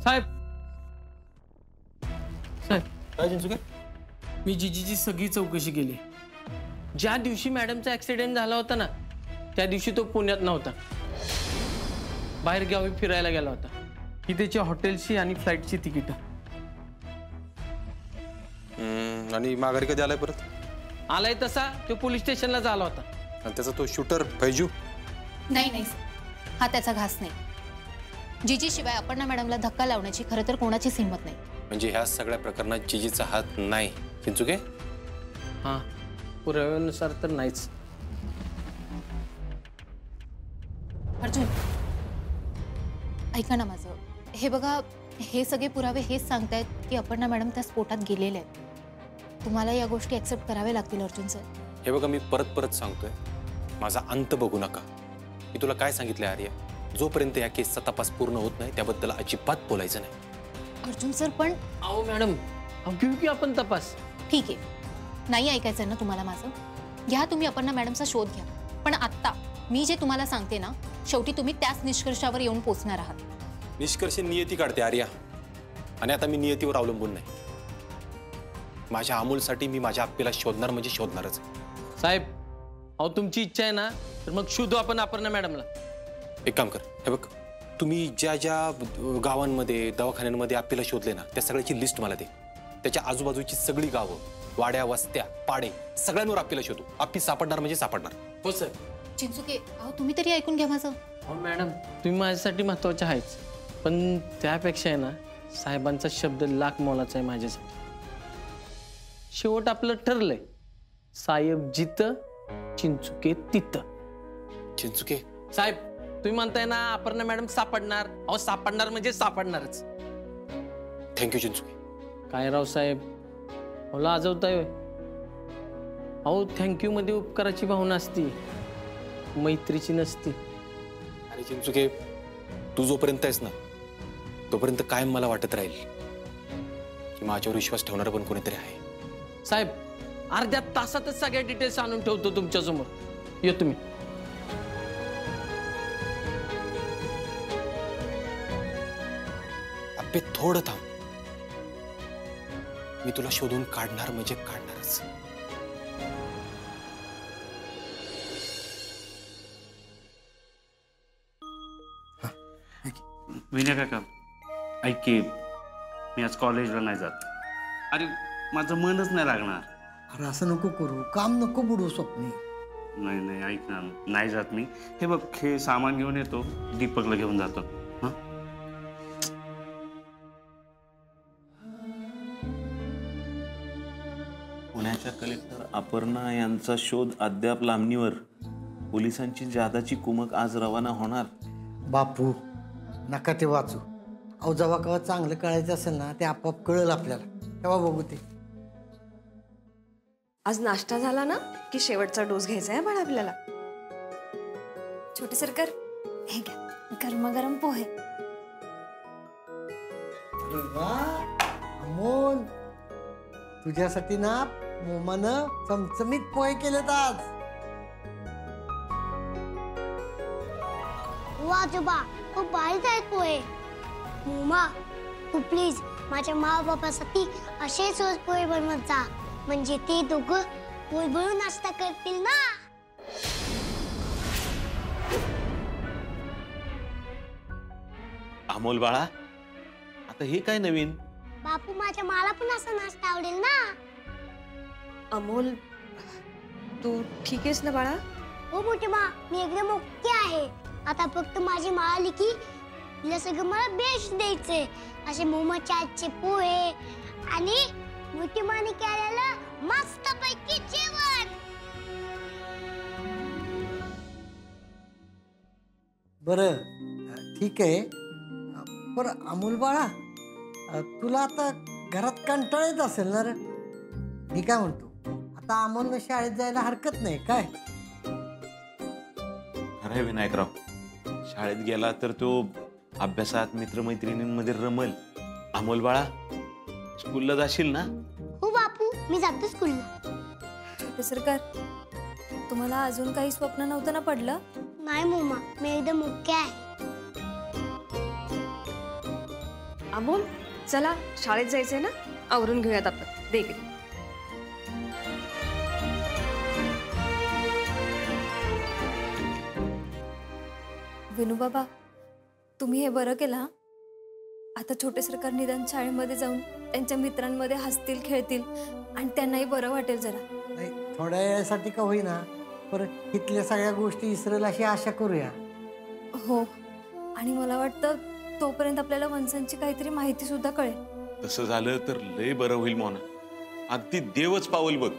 साहेब साहेब काय चिंचुके? मी जीजीची सगळी चौकशी केली. ज्या दिवशी मॅडमचा ऍक्सिडेंट झाला होता ना त्या दिवशी तो पुण्यात नव्हता, बाहेर गावी फिरायला गेला होता. ही त्याची हॉटेलची आणि फ्लाईटची तिकीट. आणि माघारी कधी आलाय परत? आलाय तसा तो पोलीस स्टेशनला झाला होता. आणि त्याचा तो शूटर फैजू? नाही हा त्याचा घास नाही. जीजी शिवाय अपर्णा मॅडमला धक्का लावण्याची खरं तर कोणाचीच हिंमत नाही. म्हणजे ह्या सगळ्या प्रकरणात जीजीचा हात नाही चिंचुके? हां, पुराव्यानुसार तर नाहीच. अर्जुन ऐका ना माझं. हे बघा, हे सगळे पुरावे हेच सांगतायत की अपर्णा मॅडम त्या स्फोटात गेलेले आहेत. तुम्हाला या गोष्टी ऍक्सेप्ट कराव्या लागतील अर्जुन सर. हे बघा, मी परत परत सांगतोय, माझा अंत बघू नका. मी तुला काय सांगितलं आर्या, जोपर्यंत या केसचा तपास पूर्ण होत नाही त्याबद्दल अजिबात बोलायचं नाही. अर्जुन सर पण अहो मॅडम, घेऊ की आपण तपास? ठीक आहे, नाही ऐकायचं ना तुम्हाला माझं? घ्या तुम्ही अपर्णा मॅडमचा शोध घ्या. पण आत्ता मी जे तुम्हाला सांगते ना, शेवटी तुम्ही त्याच निष्कर्षावर येऊन पोहोचणार आहात. निष्कर्ष नियती काढते आर्या, आणि आता मी नियतीवर अवलंबून नाही. माझ्या अमोलसाठी मी माझ्या आप्पीला शोधणार म्हणजे शोधणारच. साहेब अहो तुमची इच्छा आहे ना तर मग शोधू आपण अपर्णा मॅडमला. एक काम कर, हे बघ, तुम्ही ज्या ज्या गावांमध्ये दवाखान्यांमध्ये आप्पीला शोधले ना त्या सगळ्याची लिस्ट मला दे. त्याच्या आजूबाजूची सगळी गावं, वाड्या, वस्त्या, पाडे, सगळ्यांवर आप्पीला शोधू. आप्पी सापडणार म्हणजे सापडणार. हो सर. चिंचुके अहो तुम्ही तरी ऐकून घ्या माझं. हो मॅडम, तुम्ही माझ्यासाठी महत्वाचे आहेच, पण त्यापेक्षा आहे ना साहेबांचा शब्द लाख मोलाचा आहे माझ्यासाठी. शेवट आपलं ठरलंय, साहेब जिथं चिंचुके तिथं. चिंचुके साहेब तुम्ही म्हणताय ना अपर्णा मॅडम सापडणार. अहो सापडणार म्हणजे सापडणारच. थँक्यू चिंचुके. काय राव साहेब, मला आजवताय. अहो थँक्यू मध्ये उपकाराची भावना असती, मैत्रीची नसती. अरे चिंचुके, तू जोपर्यंत आहेस ना तोपर्यंत कायम मला वाटत राहील की माझ्यावर विश्वास ठेवणारं पण कोणीतरी आहे. साहेब अर्ध्या तासातच सगळ्या डिटेल्स आणून ठेवतो तुमच्या समोर. ये तुम्ही. अबे थोडं थांब, मी तुला शोधून काढणार म्हणजे काढणारच. विनय काका ऐक की, मी आज कॉलेजला नाही जात. अरे माझं मनच नाही लागणार. अरे असं नको करू, काम नको बुडू स्वप्नी. नाही नाही ऐक ना, नाही जात मी. हे बघ, हे सामान घेऊन येतो, दीपकला घेऊन जातो. हां पुण्याच्या कलेक्टर अपर्णा यांचा शोध अद्याप लांबणीवर. पोलिसांची जादाची कुमक आज रवाना होणार. बापू नका ते वाचू. अहो जेव्हा केव्हा चांगलं कळायचं असेल ना ते आपोआप कळेल आपल्याला, तेव्हा बघू ते. आज नाश्ता झाला ना की शेवटचा डोस घ्यायचा आहे बाळा आपल्याला. छोटे सरकार हे घ्या, गरमागरम पोहे. अरे वा अमोल, तुझ्यासाठी ना मोमानं चमचमीत पोहे केलेत आज. वा आजोबा, खूप भारीच आहेत पोहे. मोमा तू प्लीज माझ्या मा बापासाठी असेच रोज पोहे बनवत जा, म्हणजे ते दोघं पोहे भरून नाश्ता करतील ना. अमोल बाळा, आता हे काय नवीन? बापू माझ्या मला पण असा नाश्ता आवडेल ना. अमोल तू ठीक आहेस ना बाळा? हो मोठी मा, मी एकदम ओके आहे. आता फक्त माझी मा आली की तिला सगळं मला बेस्ट द्यायचे, असे मोमाच्या आजचे पोहे आणि मोठी माने केलेलं मस्त पैकी जेवण. बरं ठीक आहे, पण अमोल बाळा तुला आता घरात कंटाळा येत असेल ना रे. मी काय म्हणतो, आता अमोलनं शाळेत जायला हरकत नाही काय? अरे विनायकराव, शाळेत गेला तर तो अभ्यासात मित्रमैत्रिणींमध्ये रमल. अमोल बाळा, स्कूलला जाशील ना? हो बापू, मी जातो स्कूलला. छोटे सरकार, तुम्हाला अजून काही स्वप्न नव्हतं ना पडलं? नाही मोमा, मी एकदम ओके आहे. अमोल चला शाळेत जायचंय ना, आवरून घेऊयात आपण. दे इकडे. विनूबाबा, तुम्ही हे बरं केलं. आता छोटे सरकार निदान शाळेमध्ये जाऊन त्यांच्या मित्रांमध्ये हसतील, खेळतील आणि त्यांनाही बरं वाटेल जरा. नाही, थोड्या वेळासाठी का होईना, पण इथल्या सगळ्या गोष्टी इसरेल अशी आशा करूया. हो, आणि मला वाटतं तोपर्यंत आपल्याला वंशांची काहीतरी माहिती सुद्धा कळेल. तसं झालं तर लय बरं होईल मोना. अगदी देवच पावल बघ.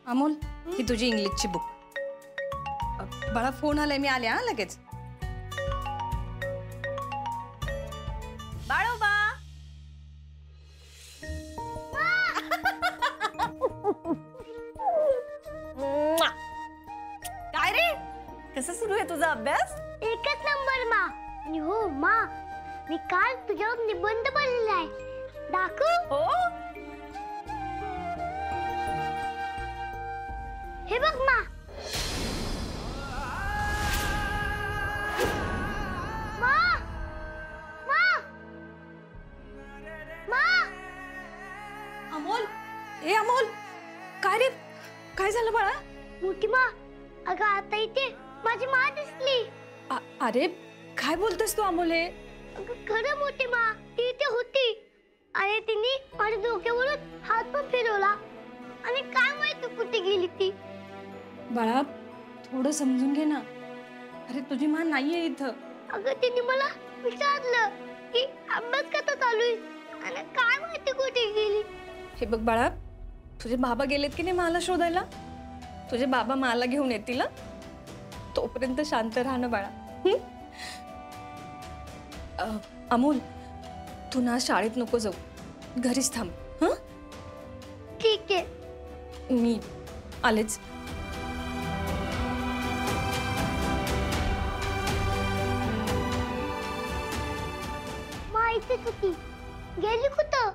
अमोल, ही तुझी इंग्लिशची बुक. बाळा फोन आलाय, मी आले हा लगेच. बाळोबा. काय रे, कसं सुरू आहे तुझा अभ्यास? एकच नंबर मा. आणि हो मा, मी काल तुझ्यावर निबंध बनलेला आहे, दाखवू? हो. हे बघ मा. मा मा मा. अमोल, ए अमोल, काय रे, काय झालं बाळा? मोठी मा, अगं आता इथे माझी मा दिसली. अरे काय बोलतोस तू अमोल? हे अगं खरं मोठी मा, ती इथे होती आणि तिने माझ्या डोक्यावरून हात पण फिरवला आणि काय माहिती कुठे गेली ती. बाळा थोडं समजून घे ना. अरे तुझी मा नाहीये इथं. अगं तिने मला विचारलं की अभ्यास कसा चालू आहे आणि काय माहिती कुठे गेली. हे बघ बाळा, तुझे बाबा गेलेत की नाही मला शोधायला? तुझे बाबा मला घेऊन येतील. तोपर्यंत शांत राहणं बाळा. अमोल, तू ना शाळेत नको जाऊ, घरीच थांब. हं? ठीक आहे. मी आलेच. माहितीच होती, गेली कुठं?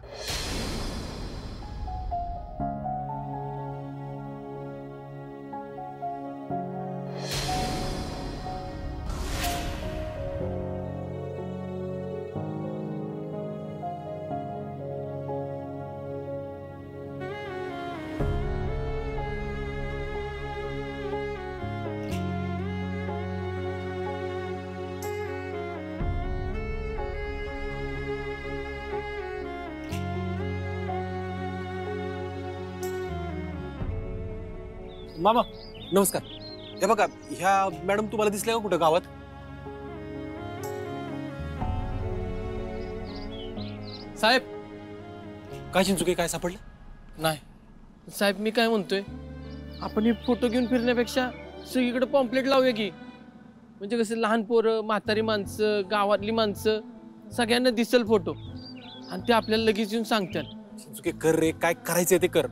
मामा नमस्कार. हे बघा, ह्या मॅडम तुम्हाला दिसल्या का कुठं गावात? साहेब. काय चिंचुके, काय सापडलं? नाही साहेब, मी काय म्हणतोय, आपण हे फोटो घेऊन फिरण्यापेक्षा सगळीकडे पॉम्पलेट लावूया की. म्हणजे कसं लहान पोरं, म्हातारी माणसं, गावातली माणसं सगळ्यांना दिसेल फोटो आणि ते आपल्याला लगेच येऊन सांगतात. चिंचुके कर रे, काय करायचंय ते कर,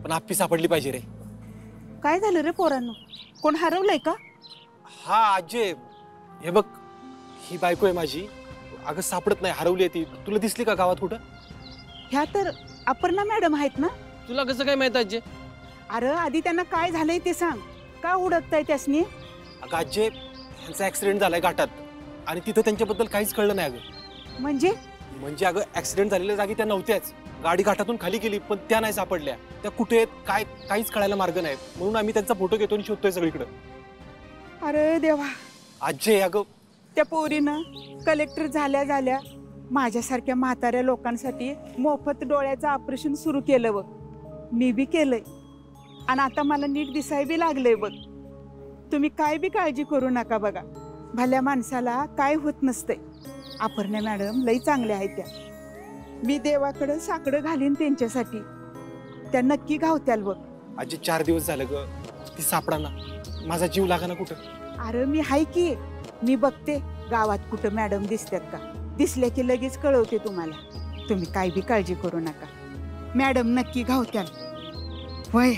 पण आपली सापडली पाहिजे रे. काय झालं रे पोरांनो? कोण हरवलंय का? हा आजे, हे बघ, ही बायको आहे माझी. अगं सापडत नाही, हरवली आहे ती. तुला दिसली का गावात कुठं? ह्या तर अपर्णा मॅडम आहेत ना? तुला कसं काय माहित आजी? अरे आधी त्यांना काय झालंय ते सांग. का हुडकताय त्यासनी? अगं आजे, ह्यांचा ऍक्सिडेंट झालाय घाटात आणि तिथं त्यांच्याबद्दल काहीच कळलं नाही. अगं म्हणजे अगं ऍक्सिडेंट झालेल्या जागी त्या नव्हत्याच. गाडी घाटातून खाली गेली पण त्या नाही सापडल्या. त्या कुठे आहेत काय काहीच कळायला मार्ग नाही. म्हणून आम्ही त्यांचा फोटो घेतो आणि शोधतोय सगळीकडे. अरे देवा. आजे अगं, त्या पोरीनं कलेक्टर झाल्या झाल्या माझ्यासारख्या म्हाताऱ्या लोकांसाठी मोफत डोळ्याचं ऑपरेशन सुरू केलं बघ. मी बी केलंय आणि आता मला नीट दिसाय बी लागलंय बघ. तुम्ही काय बी काळजी करू नका बघा. भल्या माणसाला काय होत नसतंय. अपर्णा मॅडम लई चांगल्या आहेत त्या. मी देवाकडं साकडं घालीन त्यांच्यासाठी. त्या नक्की घावत्याल बघ. आजी 4 दिवस झालं ग, ती सापडाना. माझा जीव लागाना कुठं. अरे मी हाय की, मी बघते गावात कुठं मॅडम दिसतात का. दिसल्या की लगेच कळवते तुम्हाला. तुम्ही काय बी काळजी करू नका. मॅडम नक्की घावत्याल. होय.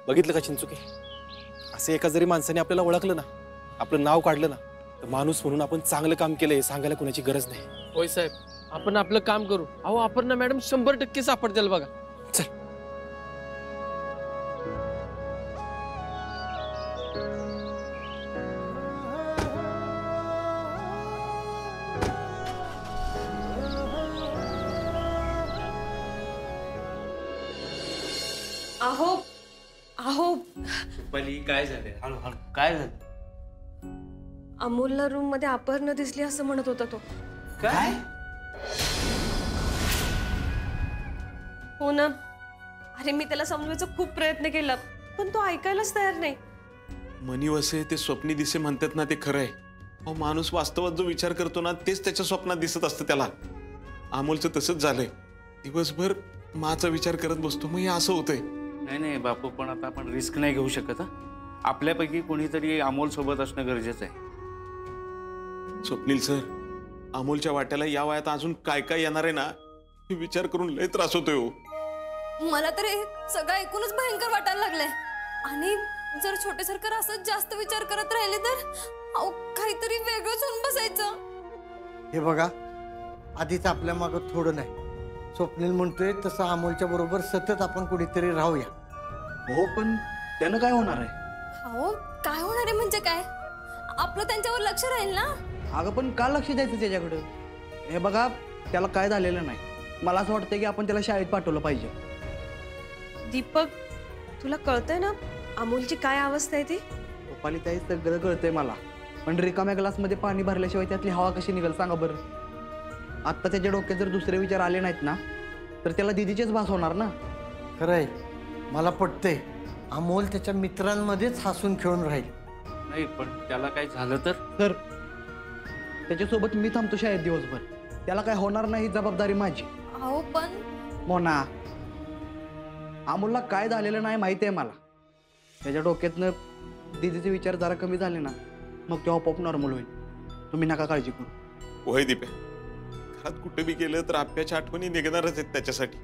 बघितलं का चिंचुके, असे एका जरी माणसाने आपल्याला ओळखलं ना, आपलं नाव काढलं ना, तर माणूस म्हणून आपण चांगलं काम केलंय हे सांगायला कोणाची गरज नाही. होय साहेब, आपण आपलं काम करू. अहो अपर्णा मॅडम 100% सापडतील बघा. चल. अहो अहो काय झालंय? हळू हळू काय झालं? अमोलला रूम मध्ये अपर्णा दिसली असं म्हणत होता तो. काय? हो ना. अरे मी त्याला समजवायचा खूप प्रयत्न केला पण तो ऐकायलाच तयार नाही. मनी वसे ते स्वप्नी दिसे म्हणतात ना, ते खरं आहे. अहो माणूस वास्तवात जो विचार करतो ना, तेच त्याच्या स्वप्नात दिसत असतं त्याला. अमोलचं तसंच झालंय. दिवसभर माचा विचार करत बसतो, मग हे असं होतंय. नाही बापू, पण आता आपण रिस्क नाही घेऊ शकत. आपल्यापैकी कोणीतरी अमोल सोबत असणं गरजेचं आहे. स्वप्नील सर, अमोलच्या वाट्याला या वयात अजून काय काय येणार आहे ना, हे विचार करून लय त्रास होतोय हो. मला तर हे सगळं ऐकूनच भयंकर वाटायला लागलंय. आणि जर छोटे सरकार असंच जास्त विचार करत राहिले तर काहीतरी वेगळंच होऊन बसायचं. हे बघा, आधीच आपल्या मागं थोडं नाही. स्वप्नील म्हणतोय तसं अमोलच्या बरोबर सतत आपण कुठेतरी राहूया. हो, पण त्यानं काय होणार आहे? हो, काय होणार आहे म्हणजे काय? आपलं त्यांच्यावर लक्ष राहील ना. अगं पण का लक्ष द्यायचं त्याच्याकडं? हे बघा, त्याला काय झालेलं नाही. मला असं वाटतं की आपण त्याला शाळेत पाठवलं पाहिजे. दीपक, तुला कळतंय ना अमोलची काय अवस्था आहे ती? पप्पाली ताई सगळं कळतंय मला, पण रिकाम्या ग्लासमध्ये पाणी भरल्याशिवाय त्यातली हवा कशी निघेल सांगा बरं. आत्ता त्याच्या डोक्यात जर दुसरे विचार आले नाहीत ना, तर त्याला दिदीचेच भास होणार ना. खरंय, मला पटतंय. अमोल त्याच्या मित्रांमध्येच हसून खेळून राहील. नाही, पण त्याला काय झालं तर त्याच्यासोबत मी थांबतो शाळेत दिवसभर. त्याला काय होणार नाही ही जबाबदारी माझी. अहो पण मोना, अमोलला काय झालेलं नाही माहिती आहे मला. त्याच्या डोक्यातनं दीदीचे विचार जरा कमी झाले ना, मग तेव्हा पॉप नॉर्मल होईल. तुम्ही नका काळजी करू. होय दीपे, घरात कुठे बी गेलं तर आप्याच्या आठवणी निघणारच आहेत त्याच्यासाठी.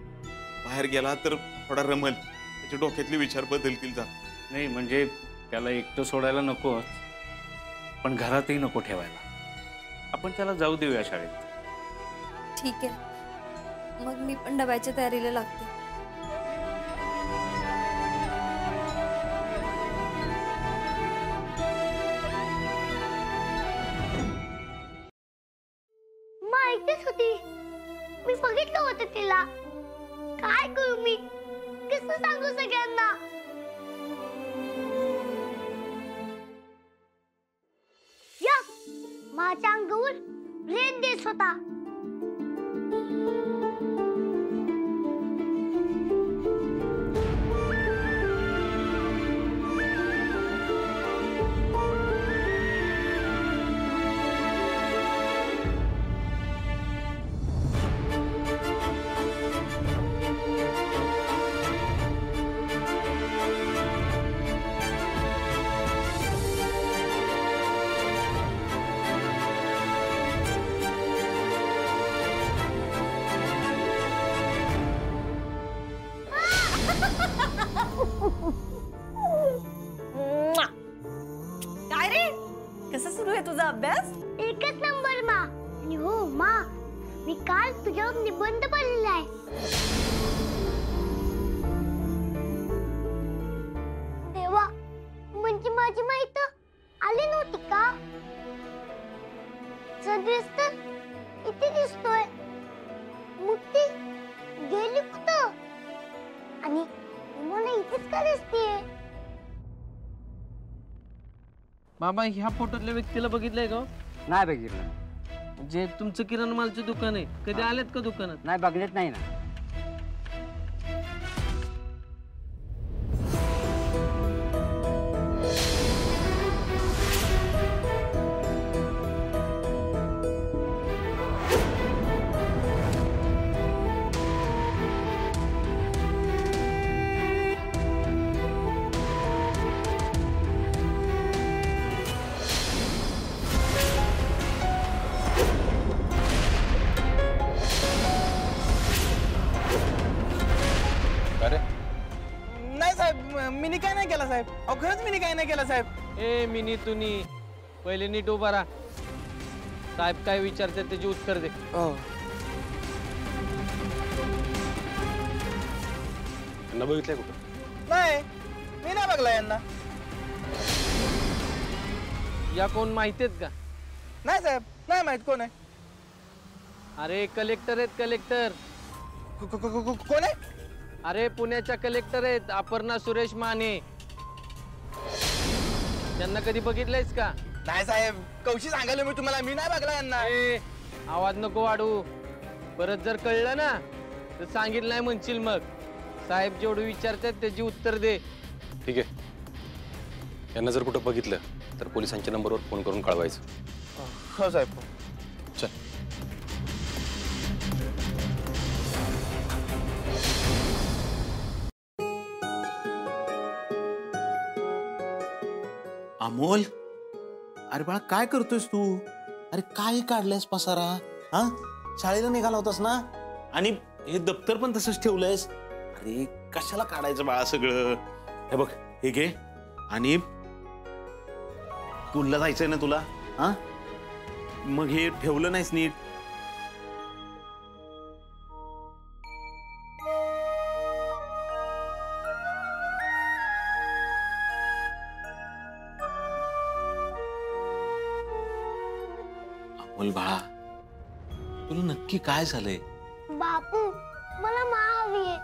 बाहेर गेला तर थोडा रमल, त्याच्या डोक्यातले विचार बदलतील. जा. नाही म्हणजे त्याला एकटं सोडायला नको, पण घरातही नको ठेवायला. आपण त्याला जाऊ देऊया शाळेत. ठीक आहे, मग मी पण डब्याच्या तयारीला लागते. माहितीच होती, मी बघितलं होतं तिला. काय करू मी, कसं सांगू सगळ्यांना? या माझ्या अंगावर रेन देत होता. सुरू आहे तुझा अभ्यास? एकच नंबर मा. आणि हो मा, मी काल तुझ्यावर निबंध बनलेला आहे. देवा, म्हणजे माझी माहिती आली नव्हती का? सगळेच तर इथे दिसतोय, मग ती गेली कुठं? आणि मला इथेच का दिसतेय? बाबा ह्या फोटोतल्या व्यक्तीला बघितलंय का? नाही बघितलं. जे तुमचं किराणा मालचं दुकान आहे, कधी आलेत का दुकानात? नाही बघलेत नाही ना. नाही साहेब, मी काय नाही केला साहेब. अहो खरंच मी काय नाही केला साहेब. ए मिनी तुनी, पहिले नीट उभा राहा. साहेब काय विचारतात त्याची उत्तर दे. त्यांना बघितलंय कुठं? नाही, मी नाही बघला यांना. या कोण माहितीयेत का? नाही साहेब, नाही माहित कोण आहे. अरे कलेक्टर आहेत, कलेक्टर. कोण आहे? अरे पुण्याच्या कलेक्टर आहेत, अपर्णा सुरेश माने. त्यांना कधी बघितलंयस का? नाही साहेब, कौशी सांगायला मी तुम्हाला, मी नाही बघला यांना. आवाज नको वाढू. परत जर कळलं ना तर सांगितलं नाही म्हणशील मग. साहेब जेवढं विचारतात त्याची उत्तर दे. ठीक आहे. यांना जर कुठं बघितलं तर पोलिसांच्या नंबरवर फोन करून कळवायचं. हो साहेब. चल. अमोल, अरे बाळा काय करतोयस तू? अरे काय काढलंयस पसारा? हा, शाळेला निघाला होतास ना? आणि हे दप्तर पण तसंच ठेवलंयस. अरे कशाला काढायचं बाळा सगळं? हे बघ, हे घे. आणि स्कूलला जायचंय ना तुला? हा, मग हे ठेवलं नाहीस नीट. अमोल बाळा, तुला नक्की काय झालंय? बापू, मला मा हवी आहे.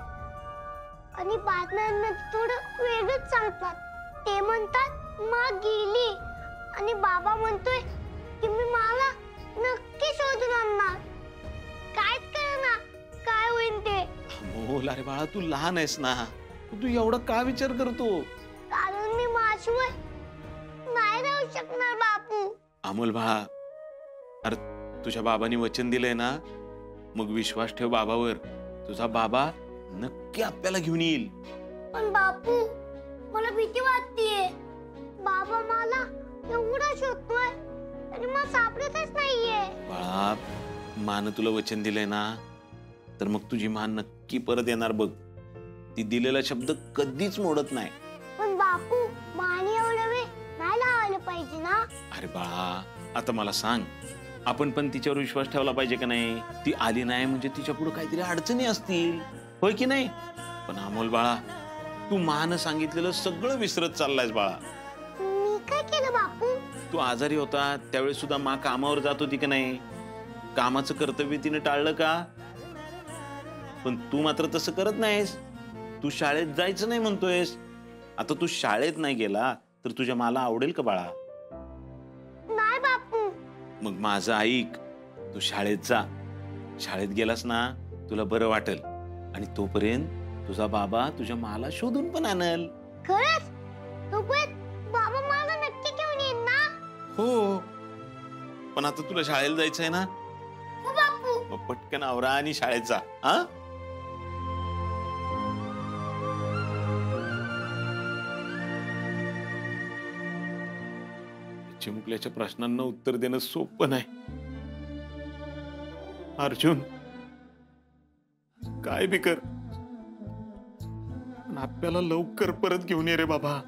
आणि बातम्यांमध्ये थोडं वेगळंच सांगतात. ते म्हणतात मा गेली, आणि बाबा म्हणतोय की मी मला नक्की शोधून आणणार. कायच कळना काय होईल ते. अमोल, अरे बाळा तू लहान आहेस ना, तू एवढा का विचार करतो? कारण मी माशिवाय नाही राहू शकणार बापू. अमोल बाळा, अरे तुझ्या बाबांनी वचन दिलंय ना, मग विश्वास ठेव बाबावर. तुझा बाबा नक्की आपल्याला घेऊन येईल. पण बापू, मला भीती वाटतेय. बाबा मला एवढा शोधतोय आणि मला सापडतच नाहीये. बाळा, मान तुला वचन दिलंय ना, तर मग तुझी मान नक्की परत येणार बघ. ती दिलेला शब्द कधीच मोडत नाही. पण बापू, माने एवढा वेळ नाही लावायला पाहिजे ना. अरे बाळा, आता मला सांग, आपण पण तिच्यावर विश्वास ठेवला पाहिजे का नाही? ती आली नाही म्हणजे तिच्या पुढे काहीतरी अडचणी असतील, होय की नाही? पण अमोल बाळा, तू मानं सांगितलेलं सगळं विसरत चाललायस बाळा. मी काय केलं बापू? तू आजारी होता त्यावेळेस सुद्धा मा कामावर जात होती की नाही? कामाचं कर्तव्य तिने टाळलं का? पण तू मात्र तसं करत नाहीस. तू शाळेत जायचं नाही म्हणतोयस. आता तू शाळेत नाही गेला तर तुझ्या मला आवडेल का बाळा? नाही बापू. मग माझं ऐक, तू शाळेत जा. शाळेत गेलास ना तुला बरं वाटेल, आणि तोपर्यंत तुझा बाबा तुझ्या माला शोधून पण आणल. खरंच? तोपर्यंत बाबा मला नक्की घेऊन येईल ना? हो, पण आता तुला शाळेला जायचंय ना? हो बापू. मग पटकन आवरा आणि शाळेत जा. हा, चिमुकल्याच्या प्रश्नांना उत्तर देणं सोपं नाही. अर्जुन, काय बी कर, पण आपल्याला लवकर परत घेऊन ये रे बाबा.